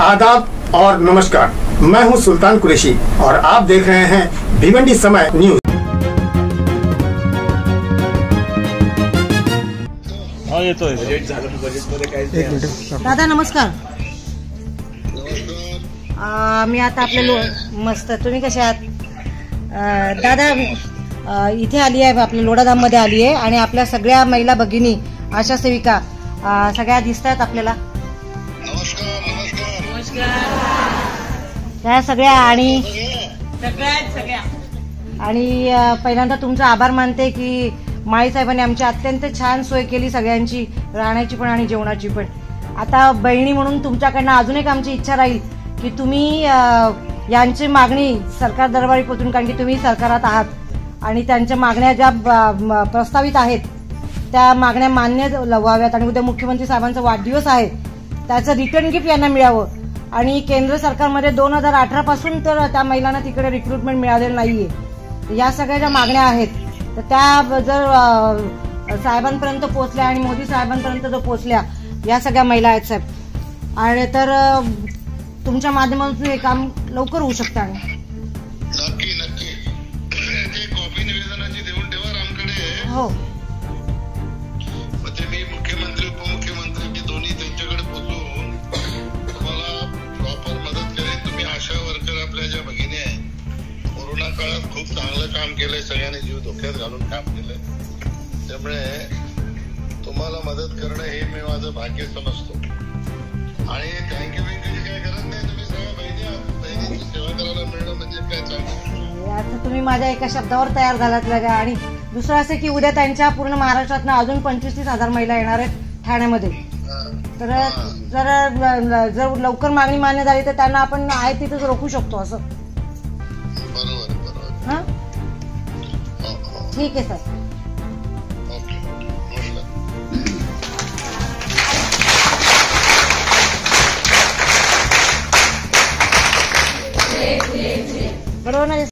आदाब और नमस्कार, मैं हूं सुल्तान कुरैशी और आप देख रहे हैं भिवंडी समय न्यूज। दादा नमस्कार। मी आता आपले मस्त, तुम्ही कसे आहात दादा? इथे आली आहे, आपल्या लोढाधाम मध्ये आली आहे आणि आपल्या सगळ्या महिला भगिनी आशा सेविका सगळ्या दिसत आहेत आपल्याला। त्या सगळ्या आणि पहिल्यांदा तुमचा आभार मानते की माळी साहेबांनी आमची अत्यंत छान सोय केली, सगळ्यांची राहण्याची पण आणि जेवणाची पण। आता बहिणी म्हणून तुमच्याकडनं अजून एक आमची इच्छा राहील की तुम्ही यांची मागणी सरकार दरबारी पोहोचून, कारण की तुम्ही सरकारात आहात आणि त्यांच्या मागण्या ज्या प्रस्तावित आहेत त्या मागण्या मान्य व्हाव्यात आणि उद्या मुख्यमंत्री साहेबांचा वाढदिवस आहे त्याचं रिटर्न गिफ्ट यांना मिळावं। आणि केंद्र सरकारमध्ये 2018 पासून तर त्या महिलांना तिकडे रिक्रुटमेंट मिळालेलं नाहीये। या सगळ्या ज्या मागण्या आहेत तर त्या जर साहेबांपर्यंत पोहोचल्या आणि मोदी साहेबांपर्यंत जर पोहोचल्या, या सगळ्या महिला आहेत साहेब, आणि तर तुमच्या माध्यमातून हे काम लवकर होऊ शकतं। आणि हो, मी मुख्यमंत्री उपमुख्यमंत्री दोन्ही त्यांच्याकडे पोहोचून तुम्हाला प्रॉपर मदत करेन। तुम्ही आशा वर्कर आपल्या ज्या भगिनी आहेत, कोरोना काळात खूप चांगलं काम केलंय, सगळ्यांनी जीव धोक्यात घालून काम केलंय, त्यामुळे तुम्हाला मदत करणं हे मी माझं भाग्य समजतो। आणि थँक्यू वेंकटजी, काय गरज नाही, तुम्ही सगळ्या बहिणींची सेवा करायला मिळणं म्हणजे काय चांगलं। आता तुम्ही माझ्या एका शब्दावर तयार झालात लगा। आणि दुसरं असं की उद्या त्यांच्या पूर्ण महाराष्ट्रातनं अजून 25-30 हजार महिला येणार आहेत ठाण्यामध्ये, तर जर लवकर मागणी मान्य झाली तर त्यांना आपण आहे तिथेच रोखू शकतो असं। बरोबर। हां, ठीक आहे सर। बरोबर ना?